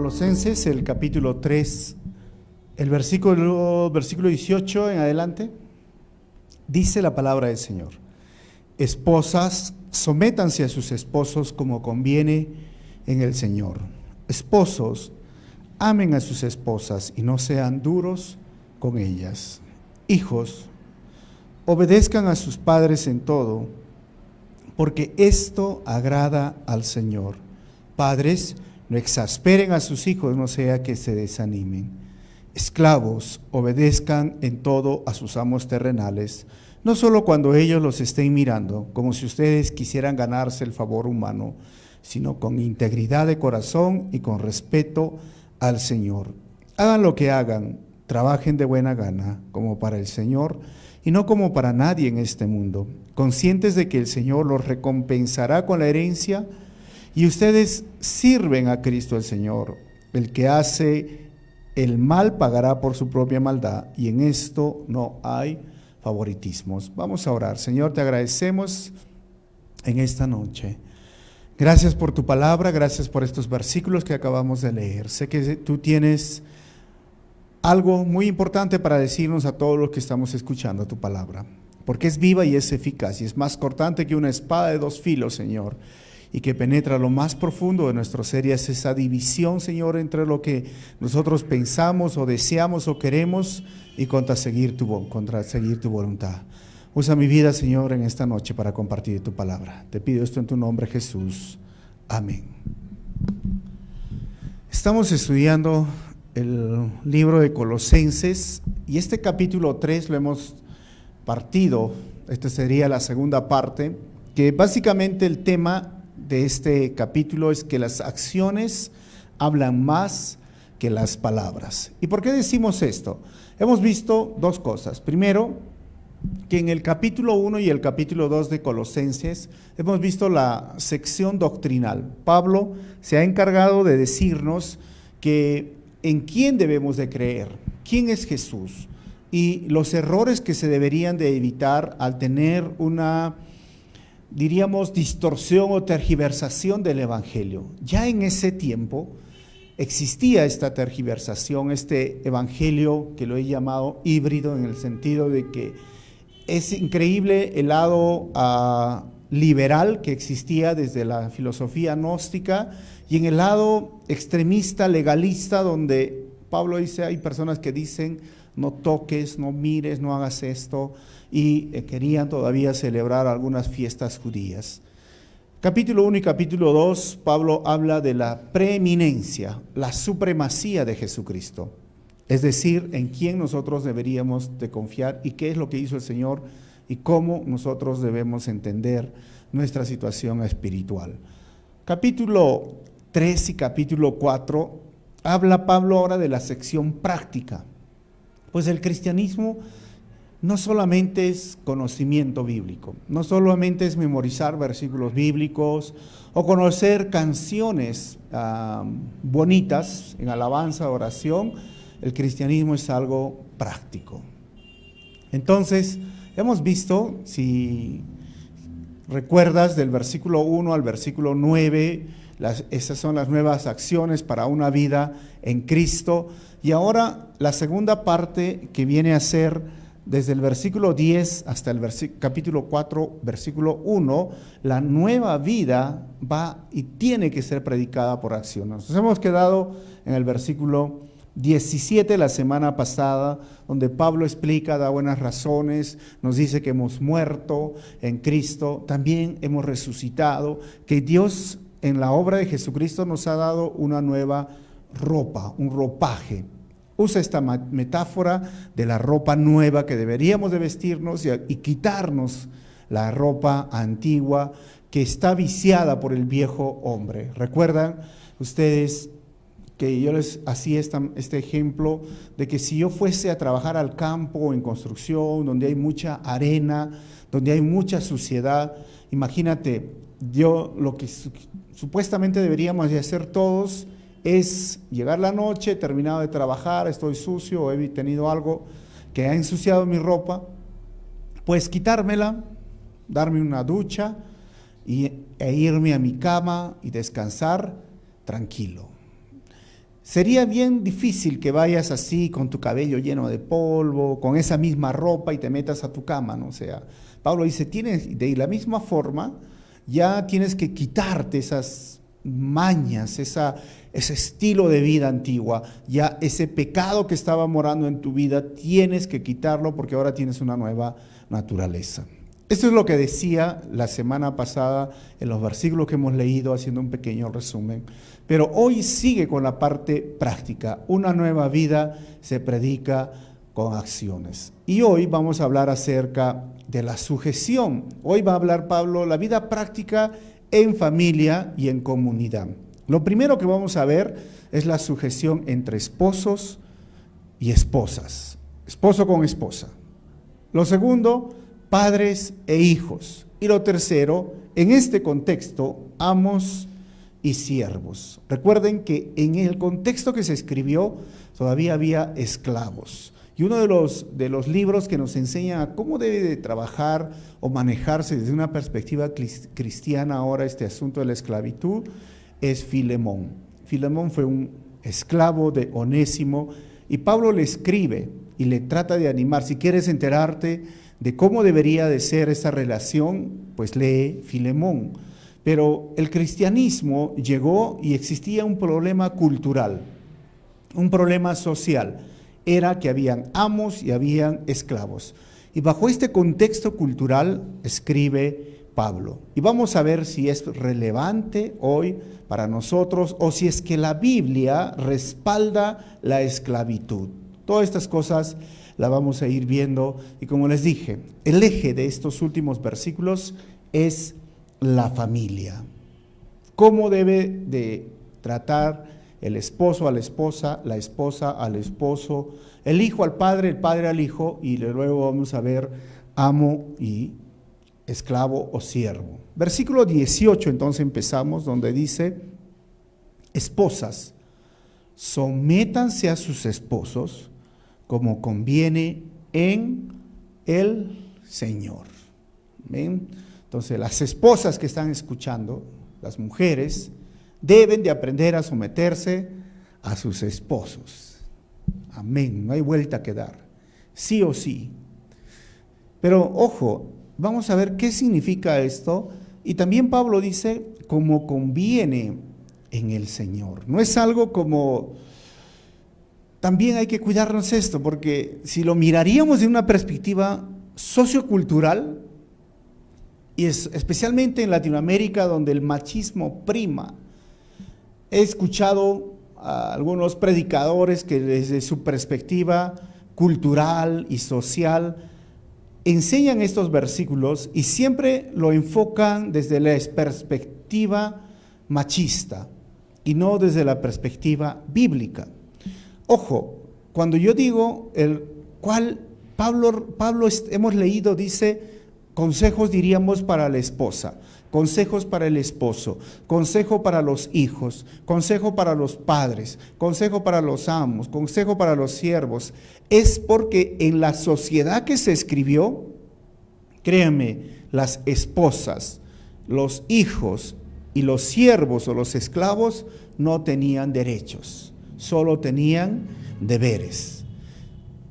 Colosenses, el capítulo 3, el versículo 18 en adelante, dice la palabra del Señor: esposas, sométanse a sus esposos como conviene en el Señor. Esposos, amen a sus esposas y no sean duros con ellas. Hijos, obedezcan a sus padres en todo, porque esto agrada al Señor. Padres, no exasperen a sus hijos, no sea que se desanimen. Esclavos, obedezcan en todo a sus amos terrenales, no solo cuando ellos los estén mirando, como si ustedes quisieran ganarse el favor humano, sino con integridad de corazón y con respeto al Señor. Hagan lo que hagan, trabajen de buena gana, como para el Señor y no como para nadie en este mundo, conscientes de que el Señor los recompensará con la herencia, y ustedes sirven a Cristo el Señor. El que hace el mal pagará por su propia maldad, y en esto no hay favoritismos. Vamos a orar. Señor, te agradecemos en esta noche. Gracias por tu palabra, gracias por estos versículos que acabamos de leer. Sé que tú tienes algo muy importante para decirnos a todos los que estamos escuchando tu palabra, porque es viva y es eficaz, y es más cortante que una espada de dos filos, Señor, y que penetra lo más profundo de nuestro ser, y es esa división, Señor, entre lo que nosotros pensamos o deseamos o queremos y contra seguir tu voluntad. Usa mi vida, Señor, en esta noche para compartir tu palabra. Te pido esto en tu nombre, Jesús. Amén. Estamos estudiando el libro de Colosenses, y este capítulo 3 lo hemos partido. Esta sería la segunda parte, que básicamente el tema de este capítulo es que las acciones hablan más que las palabras. ¿Y por qué decimos esto? Hemos visto dos cosas. Primero, que en el capítulo 1 y el capítulo 2 de Colosenses hemos visto la sección doctrinal. Pablo se ha encargado de decirnos que en quién debemos de creer, quién es Jesús, y los errores que se deberían de evitar al tener una, diríamos, distorsión o tergiversación del evangelio. Ya en ese tiempo existía esta tergiversación, este evangelio que lo he llamado híbrido, en el sentido de que es increíble el lado liberal que existía desde la filosofía gnóstica, y en el lado extremista, legalista, donde Pablo dice, hay personas que dicen, no toques, no mires, no hagas esto, y querían todavía celebrar algunas fiestas judías. Capítulo 1 y capítulo 2, Pablo habla de la preeminencia, la supremacía de Jesucristo, es decir, en quién nosotros deberíamos de confiar y qué es lo que hizo el Señor y cómo nosotros debemos entender nuestra situación espiritual. Capítulo 3 y capítulo 4, habla Pablo ahora de la sección práctica. Pues el cristianismo no solamente es conocimiento bíblico, no solamente es memorizar versículos bíblicos o conocer canciones bonitas en alabanza, oración. El cristianismo es algo práctico. Entonces, hemos visto, si recuerdas, del versículo 1 al versículo 9, esas son las nuevas acciones para una vida en Cristo. Y ahora la segunda parte, que viene a ser desde el versículo 10 hasta el capítulo 4, versículo 1, la nueva vida va y tiene que ser predicada por acciones. Nos hemos quedado en el versículo 17 la semana pasada, donde Pablo explica, da buenas razones, nos dice que hemos muerto en Cristo, también hemos resucitado, que Dios en la obra de Jesucristo nos ha dado una nueva ropa, un ropaje. Usa esta metáfora de la ropa nueva que deberíamos de vestirnos y quitarnos la ropa antigua que está viciada por el viejo hombre. ¿Recuerdan ustedes que yo les hacía este ejemplo de que si yo fuese a trabajar al campo en construcción, donde hay mucha arena, donde hay mucha suciedad, imagínate, lo que supuestamente deberíamos de hacer todos es llegar la noche, terminado de trabajar, estoy sucio o he tenido algo que ha ensuciado mi ropa, pues quitármela, darme una ducha e irme a mi cama y descansar tranquilo. Sería bien difícil que vayas así con tu cabello lleno de polvo, con esa misma ropa y te metas a tu cama, ¿no? O sea, Pablo dice, tienes de la misma forma, ya tienes que quitarte esas mañas, ese estilo de vida antigua, ya ese pecado que estaba morando en tu vida, tienes que quitarlo porque ahora tienes una nueva naturaleza. Esto es lo que decía la semana pasada en los versículos que hemos leído, haciendo un pequeño resumen. Pero hoy sigue con la parte práctica. Una nueva vida se predica con acciones. Y hoy vamos a hablar acerca de la sujeción. Hoy va a hablar Pablo la vida práctica en familia y en comunidad. Lo primero que vamos a ver es la sujeción entre esposos y esposas. Esposo con esposa. Lo segundo, padres e hijos. Y lo tercero, en este contexto, amos y siervos. Recuerden que en el contexto que se escribió todavía había esclavos. Y uno de los libros que nos enseña a cómo debe de trabajar o manejarse desde una perspectiva cristiana ahora este asunto de la esclavitud es Filemón. Filemón fue un esclavo de Onésimo y Pablo le escribe y le trata de animar. Si quieres enterarte de cómo debería de ser esa relación, pues lee Filemón. Pero el cristianismo llegó y existía un problema cultural, un problema social. Era que habían amos y habían esclavos. Y bajo este contexto cultural escribe Pablo. Y vamos a ver si es relevante hoy para nosotros o si es que la Biblia respalda la esclavitud. Todas estas cosas las vamos a ir viendo. Y como les dije, el eje de estos últimos versículos es la familia. ¿Cómo debe de tratar el esposo a la esposa al esposo, el hijo al padre, el padre al hijo, y luego vamos a ver amo y esclavo o siervo? Versículo 18, entonces empezamos, donde dice, esposas, sométanse a sus esposos como conviene en el Señor. ¿Ven? Entonces, las esposas que están escuchando, las mujeres, deben de aprender a someterse a sus esposos. Amén, no hay vuelta que dar, sí o sí. Pero ojo, vamos a ver qué significa esto. Y también Pablo dice, como conviene en el Señor. No es algo como, también hay que cuidarnos esto, porque si lo miraríamos de una perspectiva sociocultural, y especialmente en Latinoamérica, donde el machismo prima, he escuchado a algunos predicadores que desde su perspectiva cultural y social enseñan estos versículos y siempre lo enfocan desde la perspectiva machista y no desde la perspectiva bíblica. Ojo, cuando yo digo Pablo hemos leído, dice, consejos diríamos para la esposa, consejos para el esposo, consejo para los hijos, consejo para los padres, consejo para los amos, consejo para los siervos. Es porque en la sociedad que se escribió, créanme, las esposas, los hijos y los siervos o los esclavos no tenían derechos, solo tenían deberes.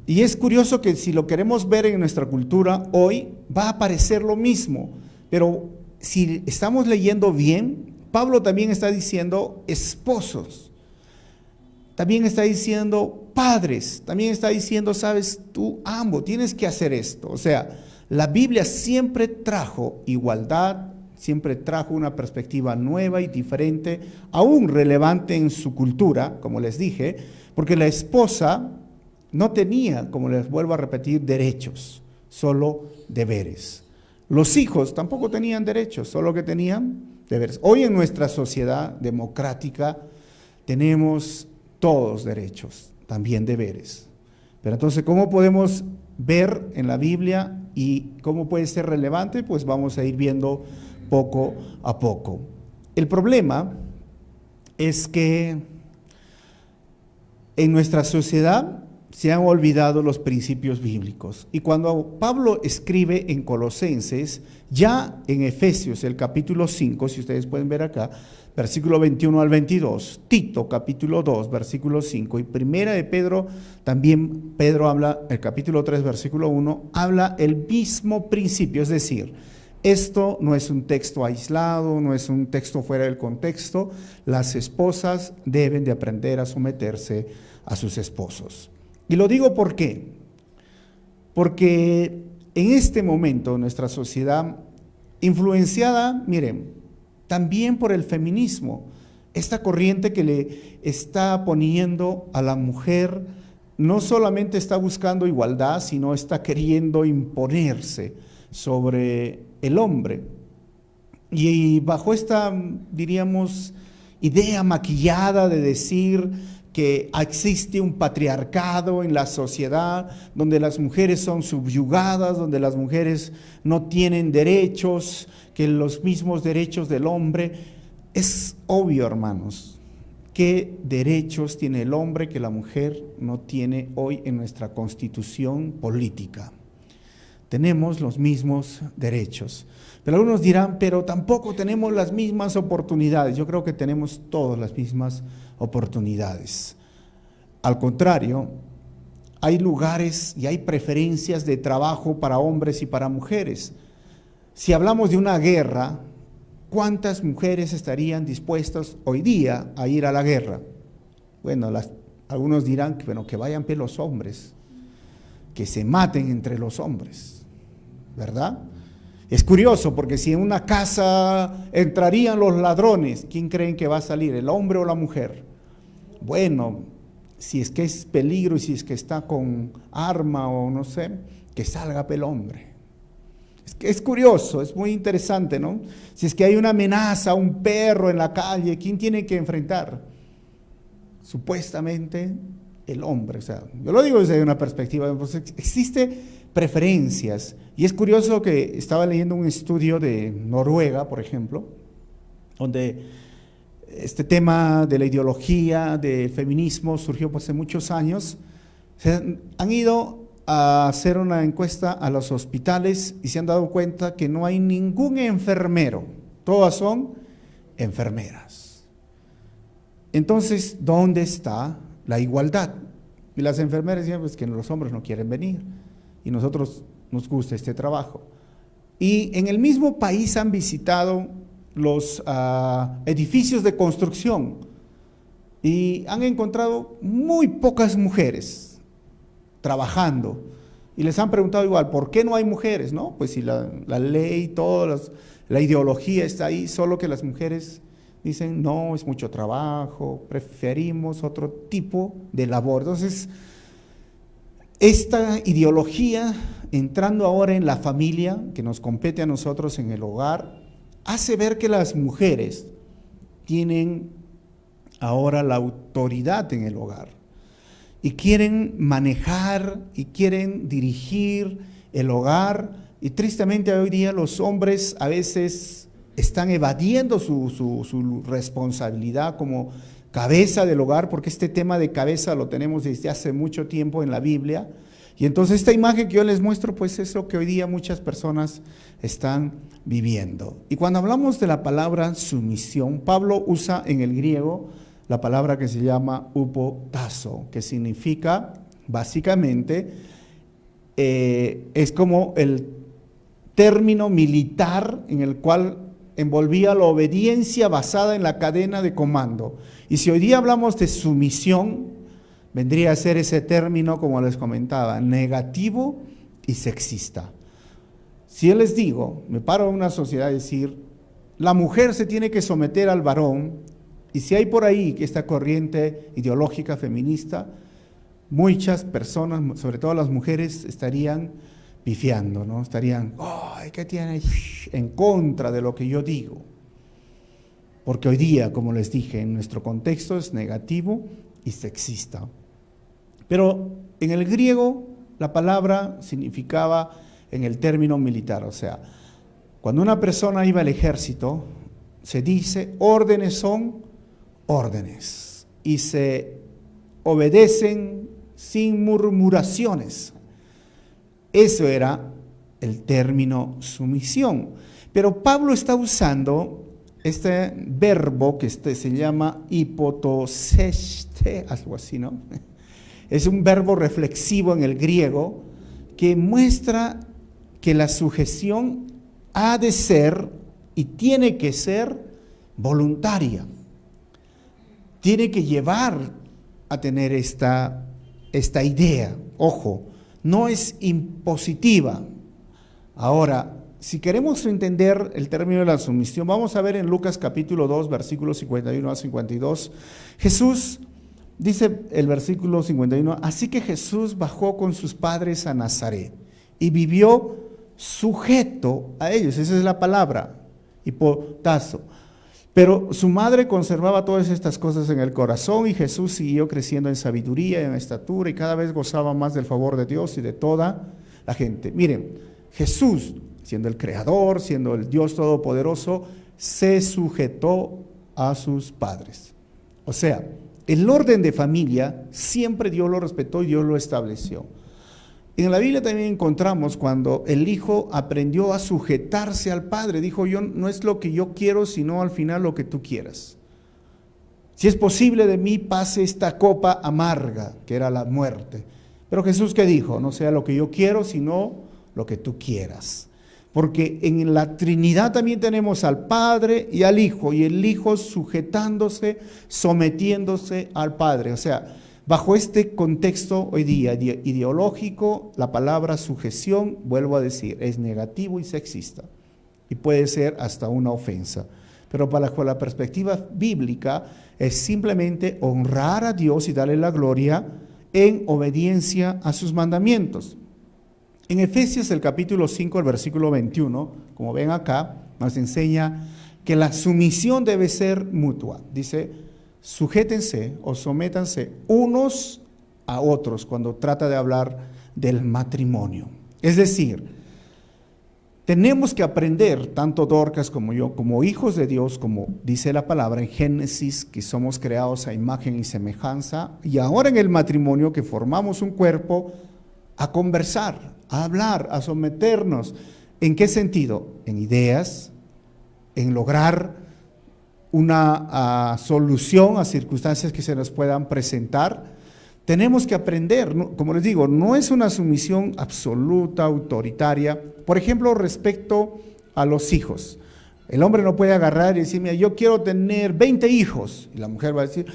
Y es curioso que si lo queremos ver en nuestra cultura, hoy va a aparecer lo mismo, pero si estamos leyendo bien, Pablo también está diciendo esposos, también está diciendo padres, también está diciendo, sabes, tú amo, tienes que hacer esto. O sea, la Biblia siempre trajo igualdad, siempre trajo una perspectiva nueva y diferente, aún relevante en su cultura, como les dije, porque la esposa no tenía, como les vuelvo a repetir, derechos, solo deberes. Los hijos tampoco tenían derechos, solo que tenían deberes. Hoy en nuestra sociedad democrática tenemos todos derechos, también deberes. Pero entonces, ¿cómo podemos ver en la Biblia y cómo puede ser relevante? Pues vamos a ir viendo poco a poco. El problema es que en nuestra sociedad se han olvidado los principios bíblicos. Y cuando Pablo escribe en Colosenses, ya en Efesios, el capítulo 5, si ustedes pueden ver acá, versículo 21 al 22, Tito, capítulo 2, versículo 5, y primera de Pedro, también Pedro habla, el capítulo 3, versículo 1, habla el mismo principio, es decir, esto no es un texto aislado, no es un texto fuera del contexto, las esposas deben de aprender a someterse a sus esposos. Y lo digo ¿por qué? Porque en este momento nuestra sociedad, influenciada, miren, también por el feminismo, esta corriente que le está poniendo a la mujer, no solamente está buscando igualdad, sino está queriendo imponerse sobre el hombre. Y bajo esta, diríamos, idea maquillada de decir que existe un patriarcado en la sociedad, donde las mujeres son subyugadas, donde las mujeres no tienen derechos, que los mismos derechos del hombre. Es obvio, hermanos, qué derechos tiene el hombre que la mujer no tiene hoy en nuestra constitución política. Tenemos los mismos derechos. Pero algunos dirán, pero tampoco tenemos las mismas oportunidades. Yo creo que tenemos todas las mismas oportunidades. Al contrario, hay lugares y hay preferencias de trabajo para hombres y para mujeres. Si hablamos de una guerra, ¿cuántas mujeres estarían dispuestas hoy día a ir a la guerra? Bueno, algunos dirán que, bueno, que vayan los hombres, que se maten entre los hombres, ¿verdad? Es curioso porque si en una casa entrarían los ladrones, ¿quién creen que va a salir, el hombre o la mujer? Bueno, si es que es peligro y si es que está con arma o no sé, que salga el hombre. Es curioso, es muy interesante, ¿no? Si es que hay una amenaza, un perro en la calle, ¿quién tiene que enfrentar? Supuestamente el hombre. O sea, yo lo digo desde una perspectiva, pues existe preferencias. Y es curioso que estaba leyendo un estudio de Noruega, por ejemplo, donde este tema de la ideología del feminismo surgió pues, hace muchos años. Se han ido a hacer una encuesta a los hospitales y se han dado cuenta que no hay ningún enfermero, todas son enfermeras. Entonces, ¿dónde está la igualdad? Y las enfermeras dicen pues, que los hombres no quieren venir y nosotros nos gusta este trabajo. Y en el mismo país han visitado los edificios de construcción y han encontrado muy pocas mujeres trabajando, y les han preguntado igual, ¿por qué no hay mujeres? No, pues si la ley, toda la ideología está ahí, solo que las mujeres dicen, no, es mucho trabajo, preferimos otro tipo de labor. Entonces, esta ideología, entrando ahora en la familia, que nos compete a nosotros en el hogar, hace ver que las mujeres tienen ahora la autoridad en el hogar. Y quieren manejar y quieren dirigir el hogar. Y tristemente hoy día los hombres a veces están evadiendo su responsabilidad como cabeza del hogar, porque este tema de cabeza lo tenemos desde hace mucho tiempo en la Biblia. Y entonces esta imagen que yo les muestro, pues es lo que hoy día muchas personas están viviendo. Y cuando hablamos de la palabra sumisión, Pablo usa en el griego la palabra que se llama upotazo, que significa básicamente, es como el término militar en el cual envolvía la obediencia basada en la cadena de comando. Y si hoy día hablamos de sumisión, vendría a ser ese término, como les comentaba, negativo y sexista. Si yo les digo, me paro en una sociedad a decir, la mujer se tiene que someter al varón, y si hay por ahí esta corriente ideológica feminista, muchas personas, sobre todo las mujeres, estarían pifiando, ¿no? Estarían, ¡ay, qué tiene! En contra de lo que yo digo. Porque hoy día, como les dije, en nuestro contexto es negativo y sexista. Pero en el griego la palabra significaba en el término militar, o sea, cuando una persona iba al ejército, se dice, órdenes son órdenes, y se obedecen, sin murmuraciones. Eso era el término sumisión. Pero Pablo está usando este verbo que se llama hipotoseste, algo así, ¿no? Es un verbo reflexivo en el griego que muestra que la sujeción ha de ser y tiene que ser voluntaria. Tiene que llevar a tener esta idea. Ojo, no es impositiva. Ahora, si queremos entender el término de la sumisión, vamos a ver en Lucas capítulo 2, versículos 51 a 52. Jesús, dice el versículo 51, así que Jesús bajó con sus padres a Nazaret y vivió sujeto a ellos. Esa es la palabra, hipotazo. Pero su madre conservaba todas estas cosas en el corazón y Jesús siguió creciendo en sabiduría y en estatura y cada vez gozaba más del favor de Dios y de toda la gente. Miren, Jesús, siendo el creador, siendo el Dios todopoderoso, se sujetó a sus padres. O sea, el orden de familia siempre Dios lo respetó y Dios lo estableció. En la Biblia también encontramos cuando el hijo aprendió a sujetarse al padre. Dijo, yo no es lo que yo quiero, sino al final lo que tú quieras. Si es posible de mí pase esta copa amarga, que era la muerte. Pero Jesús, ¿qué dijo? No sea lo que yo quiero, sino lo que tú quieras. Porque en la Trinidad también tenemos al Padre y al Hijo, y el Hijo sujetándose, sometiéndose al Padre. O sea, bajo este contexto hoy día ideológico, la palabra sujeción, vuelvo a decir, es negativo y sexista. Y puede ser hasta una ofensa. Pero bajo la perspectiva bíblica es simplemente honrar a Dios y darle la gloria en obediencia a sus mandamientos. En Efesios el capítulo 5, el versículo 21, como ven acá, nos enseña que la sumisión debe ser mutua. Dice, sujétense o sométanse unos a otros cuando trata de hablar del matrimonio. Es decir, tenemos que aprender, tanto Dorcas como yo, como hijos de Dios, como dice la palabra en Génesis, que somos creados a imagen y semejanza, y ahora en el matrimonio que formamos un cuerpo, a conversar, a hablar, a someternos. ¿En qué sentido? En ideas, en lograr una solución a circunstancias que se nos puedan presentar. Tenemos que aprender, como les digo, no es una sumisión absoluta, autoritaria. Por ejemplo, respecto a los hijos. El hombre no puede agarrar y decir, mira, yo quiero tener 20 hijos. Y la mujer va a decir,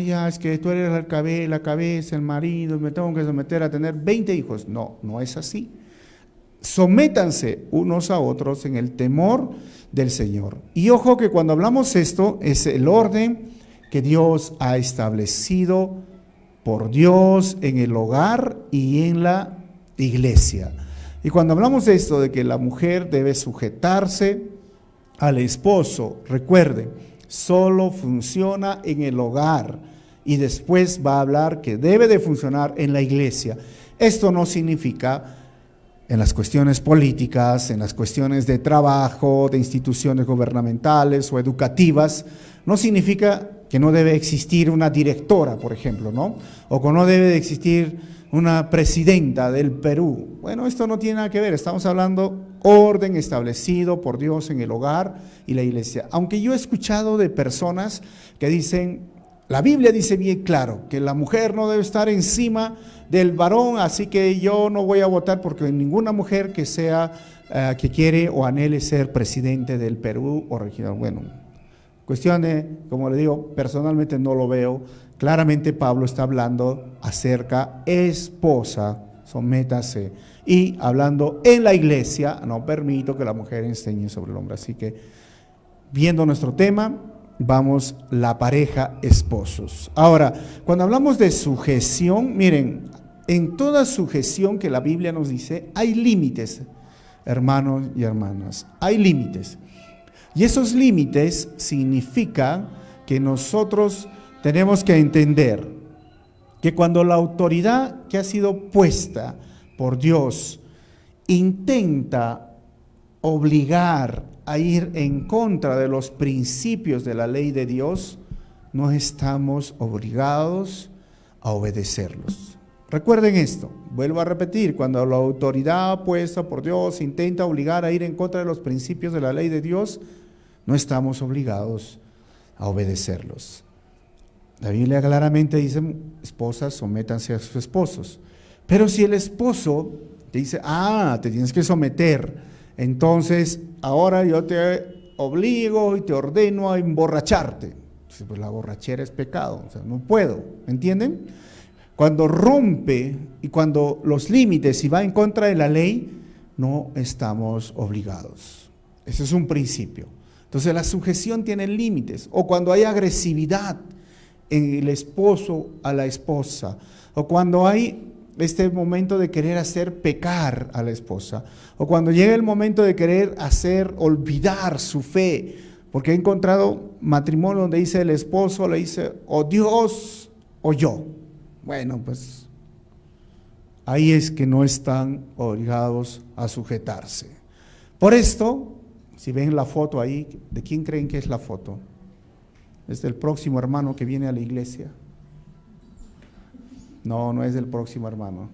ya, es que tú eres la cabeza, el marido, me tengo que someter a tener 20 hijos. No, no es así. Sométanse unos a otros en el temor del Señor. Y ojo que cuando hablamos esto, es el orden que Dios ha establecido por Dios en el hogar y en la iglesia. Y cuando hablamos de esto, de que la mujer debe sujetarse al esposo, recuerden, solo funciona en el hogar y después va a hablar que debe de funcionar en la iglesia. Esto no significa en las cuestiones políticas, en las cuestiones de trabajo, de instituciones gubernamentales o educativas, no significa que no debe existir una directora, por ejemplo, ¿no? O que no debe de existir una presidenta del Perú. Bueno, esto no tiene nada que ver, estamos hablando orden establecido por Dios en el hogar y la iglesia. Aunque yo he escuchado de personas que dicen, la Biblia dice bien claro que la mujer no debe estar encima del varón, así que yo no voy a votar porque ninguna mujer que sea, que quiere o anhele ser presidente del Perú o región. Bueno, cuestión de, como le digo, personalmente no lo veo. Claramente Pablo está hablando acerca esposa, sométase. Y hablando en la iglesia, no permito que la mujer enseñe sobre el hombre. Así que, viendo nuestro tema, vamos la pareja esposos. Ahora, cuando hablamos de sujeción, miren, en toda sujeción que la Biblia nos dice, hay límites, hermanos y hermanas, hay límites. Y esos límites significan que nosotros tenemos que entender que cuando la autoridad que ha sido puesta por Dios intenta obligar a ir en contra de los principios de la ley de Dios, no estamos obligados a obedecerlos. Recuerden esto, vuelvo a repetir, cuando la autoridad puesta por Dios intenta obligar a ir en contra de los principios de la ley de Dios, no estamos obligados a obedecerlos. La Biblia claramente dice, esposas, sométanse a sus esposos. Pero si el esposo te dice, te tienes que someter, entonces ahora yo te obligo y te ordeno a emborracharte. Pues la borrachera es pecado, o sea, no puedo, ¿entienden? Cuando rompe y cuando los límites y va en contra de la ley, no estamos obligados. Ese es un principio. Entonces la sujeción tiene límites. O cuando hay agresividad en el esposo a la esposa, o cuando hay este momento de querer hacer pecar a la esposa, o cuando llega el momento de querer hacer olvidar su fe, porque he encontrado matrimonio donde dice el esposo, le dice o Dios o yo. Bueno, pues ahí es que no están obligados a sujetarse. Por esto, si ven la foto ahí, ¿de quién creen que es la foto? ¿Es del próximo hermano que viene a la iglesia? No, no es del próximo hermano.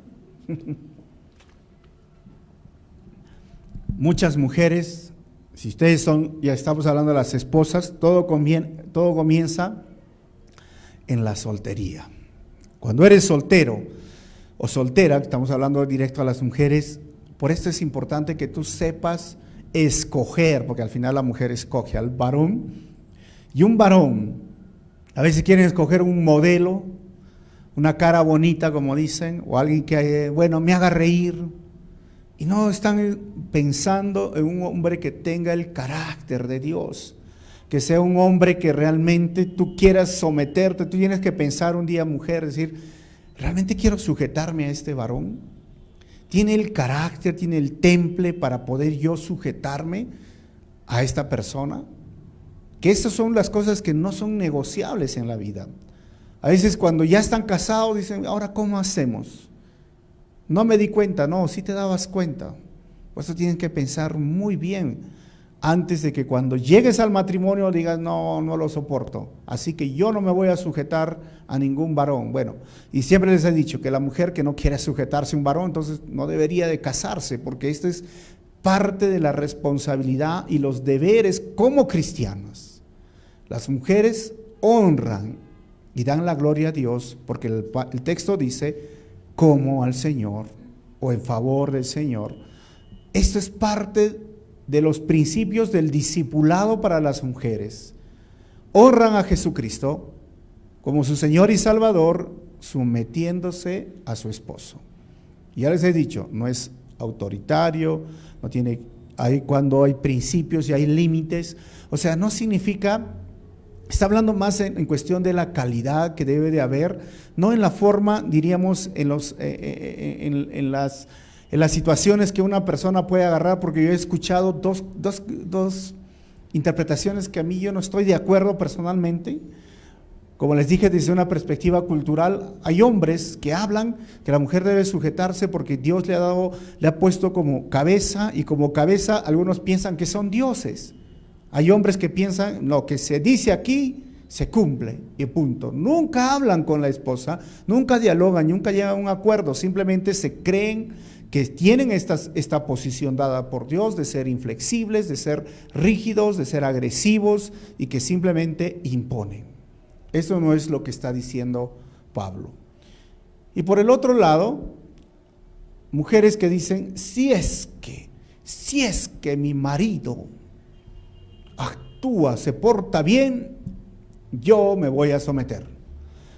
Muchas mujeres, si ustedes son, ya estamos hablando de las esposas, todo comienza en la soltería. Cuando eres soltero o soltera, estamos hablando directo a las mujeres, por esto es importante que tú sepas escoger, porque al final la mujer escoge al varón, y un varón, a veces quieren escoger un modelo, una cara bonita, como dicen, o alguien que, me haga reír, y no están pensando en un hombre que tenga el carácter de Dios, que sea un hombre que realmente tú quieras someterte. Tú tienes que pensar un día, mujer, decir, ¿realmente quiero sujetarme a este varón? ¿Tiene el carácter, tiene el temple para poder yo sujetarme a esta persona? Que estas son las cosas que no son negociables en la vida. A veces cuando ya están casados dicen, ahora ¿cómo hacemos? No me di cuenta. No, sí te dabas cuenta. Por eso tienes que pensar muy bien antes de que cuando llegues al matrimonio digas, no lo soporto, así que yo no me voy a sujetar a ningún varón. Bueno, y siempre les he dicho que la mujer que no quiere sujetarse a un varón, entonces no debería de casarse, porque esto es parte de la responsabilidad y los deberes como cristianas. Las mujeres honran y dan la gloria a Dios, porque el texto dice, como al Señor, o en favor del Señor. Esto es parte de los principios del discipulado para las mujeres. Honran a Jesucristo como su Señor y Salvador, sometiéndose a su esposo. Ya les he dicho, no es autoritario, no tiene, cuando hay principios y hay límites, o sea, no significa, está hablando más en cuestión de la calidad que debe de haber, no en la forma, diríamos, en las situaciones que una persona puede agarrar, porque yo he escuchado dos interpretaciones que a mí yo no estoy de acuerdo personalmente. Como les dije, desde una perspectiva cultural, hay hombres que hablan que la mujer debe sujetarse porque Dios le ha puesto como cabeza, y como cabeza algunos piensan que son dioses. Hay hombres que piensan, lo que se dice aquí se cumple y punto. Nunca hablan con la esposa, nunca dialogan, nunca llegan a un acuerdo, simplemente se creen que tienen esta posición dada por Dios de ser inflexibles, de ser rígidos, de ser agresivos y que simplemente imponen. Eso no es lo que está diciendo Pablo. Y por el otro lado, mujeres que dicen, si es que mi marido actúa, se porta bien, yo me voy a someter.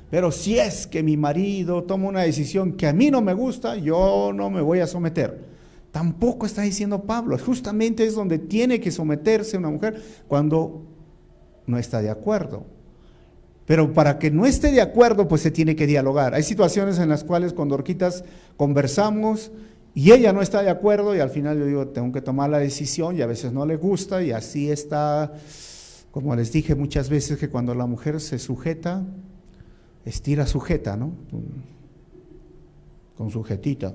Pero si es que mi marido toma una decisión que a mí no me gusta, yo no me voy a someter. Tampoco está diciendo Pablo. Justamente es donde tiene que someterse una mujer cuando no está de acuerdo. Pero para que no esté de acuerdo, pues se tiene que dialogar. Hay situaciones en las cuales con Dorquitas conversamos y ella no está de acuerdo y al final yo digo, tengo que tomar la decisión y a veces no le gusta y así está. Como les dije muchas veces que cuando la mujer se sujeta, estira sujeta, ¿no? Con sujetita.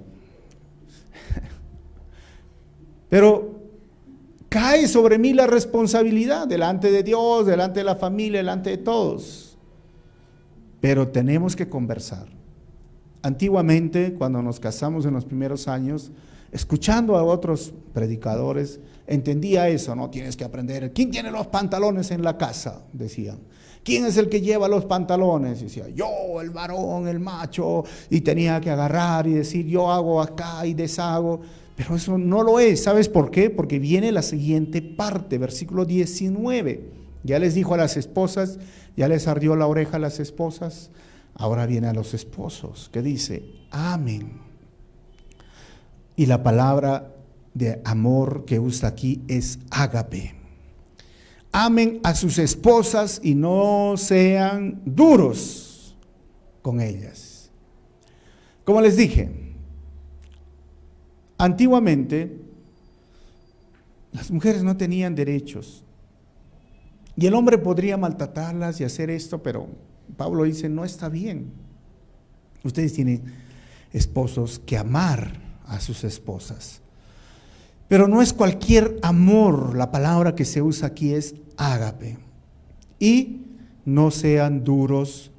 Pero cae sobre mí la responsabilidad delante de Dios, delante de la familia, delante de todos. Pero tenemos que conversar. Antiguamente, cuando nos casamos en los primeros años, escuchando a otros predicadores, entendía eso, ¿no? Tienes que aprender. ¿Quién tiene los pantalones en la casa? Decían. ¿Quién es el que lleva los pantalones? Y decía, yo, el varón, el macho, y tenía que agarrar y decir, yo hago acá y deshago. Pero eso no lo es. ¿Sabes por qué? Porque viene la siguiente parte, versículo 19. Ya les dijo a las esposas, ya les ardió la oreja a las esposas, ahora viene a los esposos, que dice, amen. Y la palabra de amor que usa aquí es ágape. Amen a sus esposas y no sean duros con ellas. Como les dije, antiguamente las mujeres no tenían derechos y el hombre podría maltratarlas y hacer esto, pero Pablo dice, no está bien. Ustedes tienen esposos que amar a sus esposas. Pero no es cualquier amor, la palabra que se usa aquí es ágape. Y no sean duros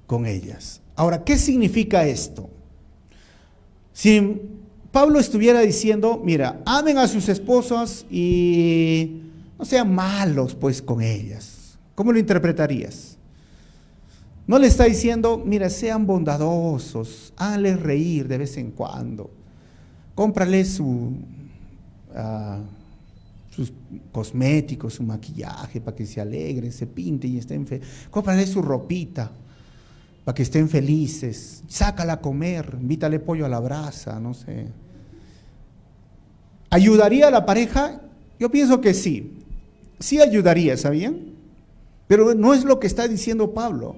con ellas. Ahora, ¿qué significa esto? Si Pablo estuviera diciendo, mira, amen a sus esposas y no sean malos pues con ellas, ¿cómo lo interpretarías? No le está diciendo, mira, sean bondadosos, háganles reír de vez en cuando, cómprales sus cosméticos, su maquillaje para que se alegren, se pinten y estén felices. Cómprale su ropita para que estén felices. Sácala a comer, invítale pollo a la brasa, no sé. ¿Ayudaría a la pareja? Yo pienso que sí. Sí ayudaría, ¿sabían? Pero no es lo que está diciendo Pablo.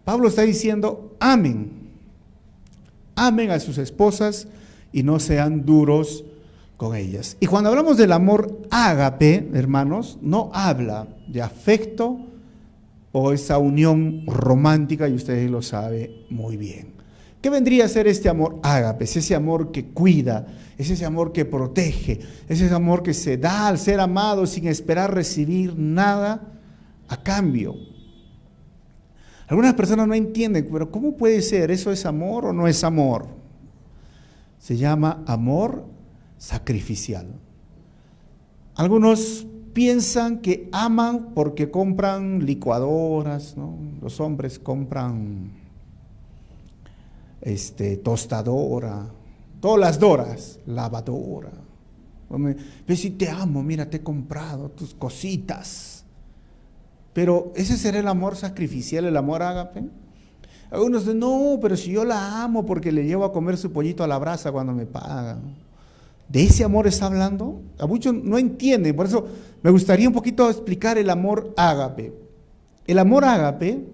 Pablo está diciendo, amen. Amen a sus esposas y no sean duros con ellas. Y cuando hablamos del amor ágape, hermanos, no habla de afecto o esa unión romántica, y ustedes lo saben muy bien. ¿Qué vendría a ser este amor ágape? Es ese amor que cuida, es ese amor que protege, es ese amor que se da al ser amado sin esperar recibir nada a cambio. Algunas personas no entienden, pero ¿cómo puede ser? ¿Eso es amor o no es amor? Se llama amor sacrificial. Algunos piensan que aman porque compran licuadoras, ¿no? Los hombres compran tostadora, todas las doras, lavadora. Pero si te amo, mira, te he comprado tus cositas. Pero ese será el amor sacrificial, el amor ágape. Algunos dicen, no, pero si yo la amo porque le llevo a comer su pollito a la brasa cuando me pagan. ¿De ese amor está hablando? A muchos no entienden, por eso me gustaría un poquito explicar el amor ágape. El amor ágape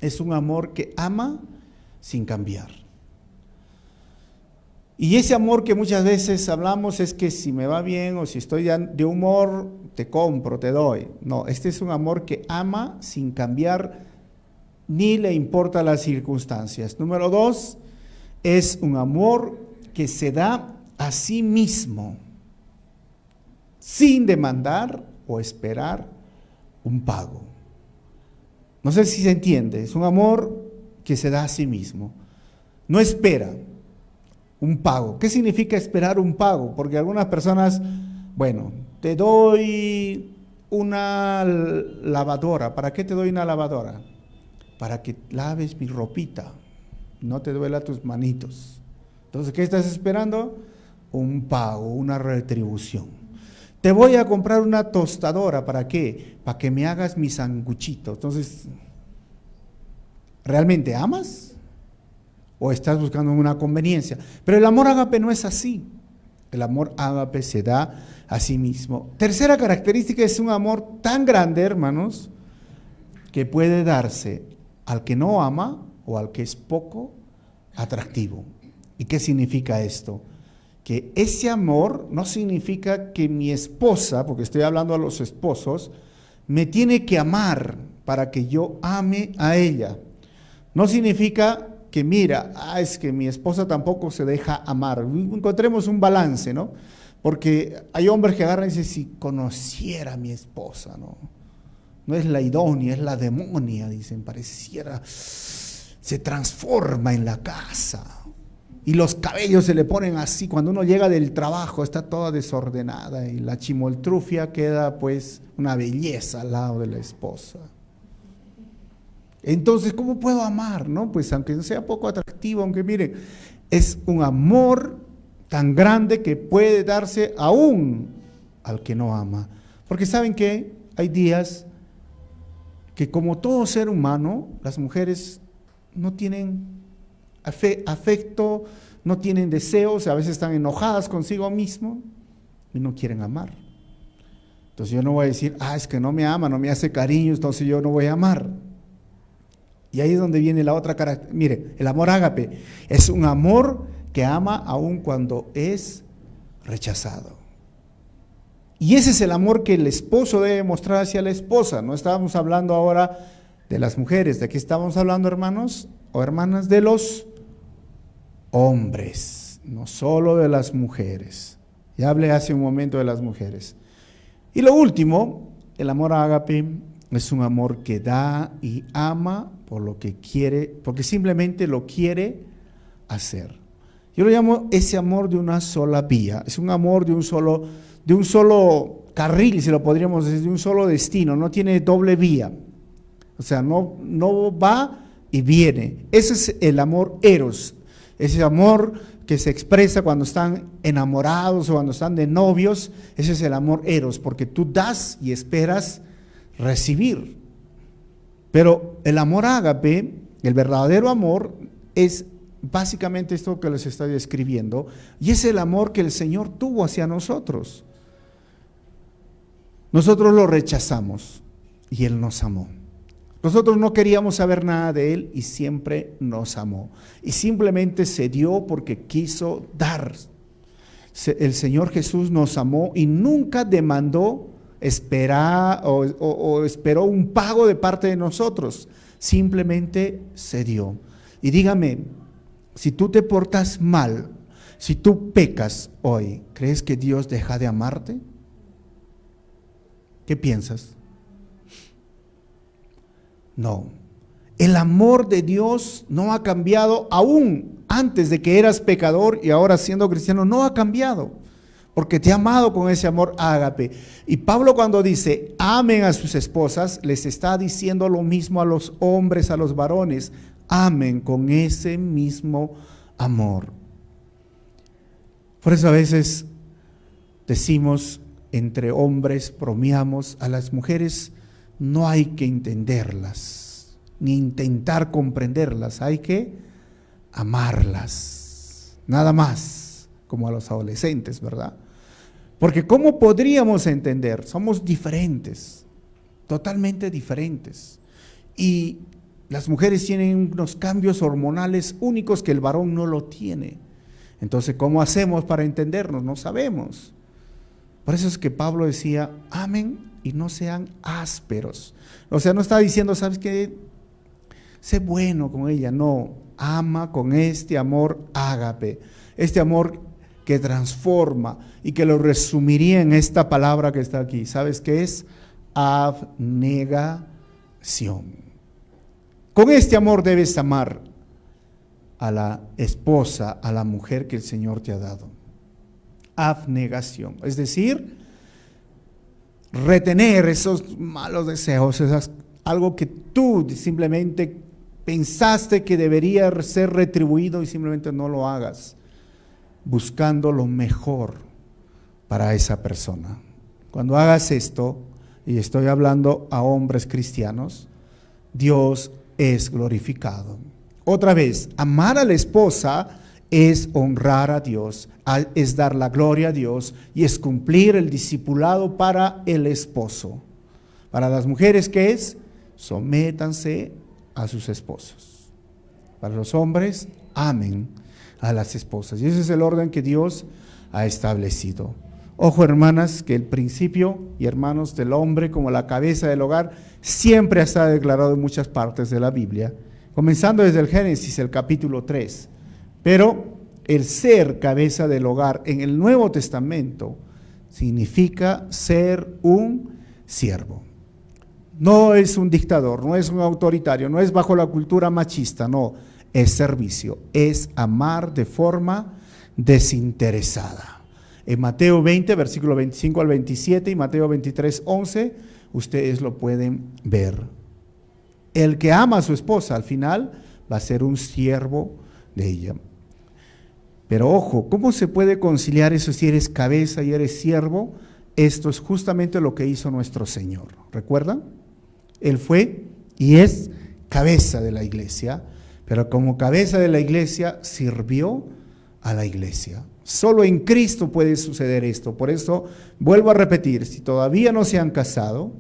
es un amor que ama sin cambiar. Y ese amor que muchas veces hablamos es que si me va bien o si estoy de humor, te compro, te doy. No, este es un amor que ama sin cambiar ni le importa las circunstancias. Número 2, es un amor que se da a sí mismo, sin demandar o esperar un pago. No sé si se entiende, es un amor que se da a sí mismo. No espera un pago. ¿Qué significa esperar un pago? Porque algunas personas, bueno, te doy una lavadora. ¿Para qué te doy una lavadora? Para que laves mi ropita, no te duela tus manitos. Entonces, ¿qué estás esperando? Un pago, una retribución. Te voy a comprar una tostadora, ¿para qué? Para que me hagas mi sanguchito. Entonces, ¿realmente amas? ¿O estás buscando una conveniencia? Pero el amor ágape no es así. El amor ágape se da a sí mismo. Tercera característica, es un amor tan grande, hermanos, que puede darse al que no ama o al que es poco atractivo. ¿Y qué significa esto? Que ese amor no significa que mi esposa, porque estoy hablando a los esposos, me tiene que amar para que yo ame a ella. No significa que mira, es que mi esposa tampoco se deja amar. Encontremos un balance, ¿no? Porque hay hombres que agarran y dicen, si conociera a mi esposa, ¿no? No es la idónea, es la demonia, dicen, pareciera se transforma en la casa. Y los cabellos se le ponen así, cuando uno llega del trabajo está toda desordenada y la chimoltrufia queda pues una belleza al lado de la esposa. Entonces, ¿cómo puedo amar? ¿No? Pues aunque sea poco atractivo, aunque miren, es un amor tan grande que puede darse aún al que no ama. Porque ¿saben qué? Hay días que como todo ser humano, las mujeres no tienen afecto, no tienen deseos, a veces están enojadas consigo mismo y no quieren amar. Entonces yo no voy a decir, es que no me ama, no me hace cariño, entonces yo no voy a amar. Y ahí es donde viene la otra característica. Mire, el amor ágape es un amor que ama aun cuando es rechazado. Y ese es el amor que el esposo debe mostrar hacia la esposa. No estábamos hablando ahora de las mujeres, de aquí estamos hablando, hermanos o hermanas, de los hombres, no solo de las mujeres. Ya hablé hace un momento de las mujeres. Y lo último, el amor ágape es un amor que da y ama por lo que quiere, porque simplemente lo quiere hacer. Yo lo llamo ese amor de una sola vía, es un amor de un solo carril, si lo podríamos decir, de un solo destino, no tiene doble vía. O sea, no va y viene. Ese es el amor eros, ese amor que se expresa cuando están enamorados o cuando están de novios. Ese es el amor eros, porque tú das y esperas recibir. Pero el amor ágape, el verdadero amor, es básicamente esto que les estoy describiendo, y es el amor que el Señor tuvo hacia nosotros. Nosotros lo rechazamos y Él nos amó. Nosotros no queríamos saber nada de Él y siempre nos amó. Y simplemente se dio porque quiso dar. El Señor Jesús nos amó y nunca demandó esperar o esperó un pago de parte de nosotros. Simplemente se dio. Y dígame, si tú te portas mal, si tú pecas hoy, ¿crees que Dios deja de amarte? ¿Qué piensas? No, el amor de Dios no ha cambiado aún antes de que eras pecador y ahora siendo cristiano, no ha cambiado, porque te ha amado con ese amor ágape. Y Pablo cuando dice, amen a sus esposas, les está diciendo lo mismo a los hombres, a los varones, amen con ese mismo amor. Por eso a veces decimos entre hombres, bromeamos, a las mujeres no hay que entenderlas, ni intentar comprenderlas, hay que amarlas, nada más, como a los adolescentes, ¿verdad? Porque ¿cómo podríamos entender? Somos diferentes, totalmente diferentes, y las mujeres tienen unos cambios hormonales únicos que el varón no lo tiene. Entonces, ¿cómo hacemos para entendernos? No sabemos. Por eso es que Pablo decía, amen y no sean ásperos. O sea, no está diciendo, ¿sabes qué? Sé bueno con ella. No, ama con este amor ágape, este amor que transforma y que lo resumiría en esta palabra que está aquí. ¿Sabes qué es? Abnegación. Con este amor debes amar a la esposa, a la mujer que el Señor te ha dado. Abnegación, es decir, retener esos malos deseos, algo que tú simplemente pensaste que debería ser retribuido y simplemente no lo hagas, buscando lo mejor para esa persona. Cuando hagas esto, y estoy hablando a hombres cristianos, Dios es glorificado. Otra vez, amar a la esposa es honrar a Dios, es dar la gloria a Dios y es cumplir el discipulado para el esposo. Para las mujeres, ¿qué es? Sométanse a sus esposos. Para los hombres, amen a las esposas. Y ese es el orden que Dios ha establecido. Ojo, hermanas, que el principio y hermanos del hombre como la cabeza del hogar siempre ha estado declarado en muchas partes de la Biblia, comenzando desde el Génesis, el capítulo 3. Pero el ser cabeza del hogar en el Nuevo Testamento significa ser un siervo. No es un dictador, no es un autoritario, no es bajo la cultura machista, no, es servicio, es amar de forma desinteresada. En Mateo 20, versículo 25 al 27 y Mateo 23, 11, ustedes lo pueden ver. El que ama a su esposa al final va a ser un siervo de ella. Pero ojo, ¿cómo se puede conciliar eso si eres cabeza y eres siervo? Esto es justamente lo que hizo nuestro Señor. ¿Recuerdan? Él fue y es cabeza de la iglesia, pero como cabeza de la iglesia sirvió a la iglesia. Solo en Cristo puede suceder esto. Por eso vuelvo a repetir, si todavía no se han casado,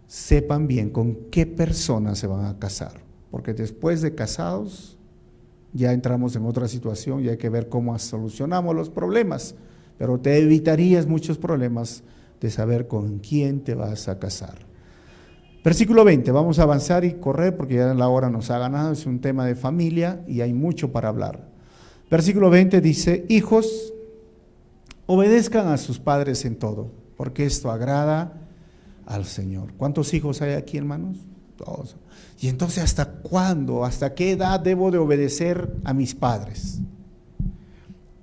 sepan bien con qué persona se van a casar, porque después de casados ya entramos en otra situación y hay que ver cómo solucionamos los problemas, pero te evitarías muchos problemas de saber con quién te vas a casar. Versículo 20, vamos a avanzar y correr porque ya la hora nos ha ganado, es un tema de familia y hay mucho para hablar. Versículo 20 dice, hijos, obedezcan a sus padres en todo, porque esto agrada al Señor. ¿Cuántos hijos hay aquí, hermanos? Todos. Y entonces, ¿hasta cuándo, hasta qué edad debo de obedecer a mis padres?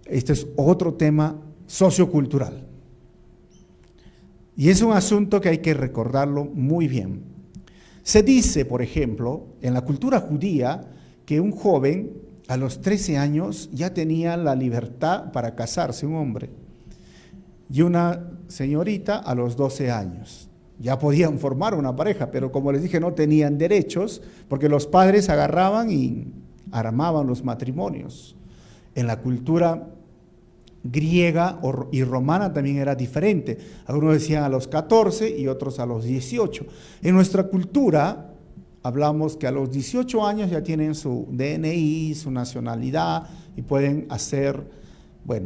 Este es otro tema sociocultural. Y es un asunto que hay que recordarlo muy bien. Se dice, por ejemplo, en la cultura judía, que un joven a los 13 años ya tenía la libertad para casarse, un hombre, y una señorita a los 12 años. Ya podían formar una pareja, pero como les dije, no tenían derechos, porque los padres agarraban y armaban los matrimonios. En la cultura griega y romana también era diferente. Algunos decían a los 14 y otros a los 18. En nuestra cultura hablamos que a los 18 años ya tienen su DNI, su nacionalidad y pueden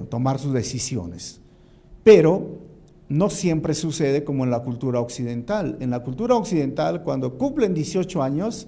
tomar sus decisiones. Pero no siempre sucede como en la cultura occidental. En la cultura occidental, cuando cumplen 18 años,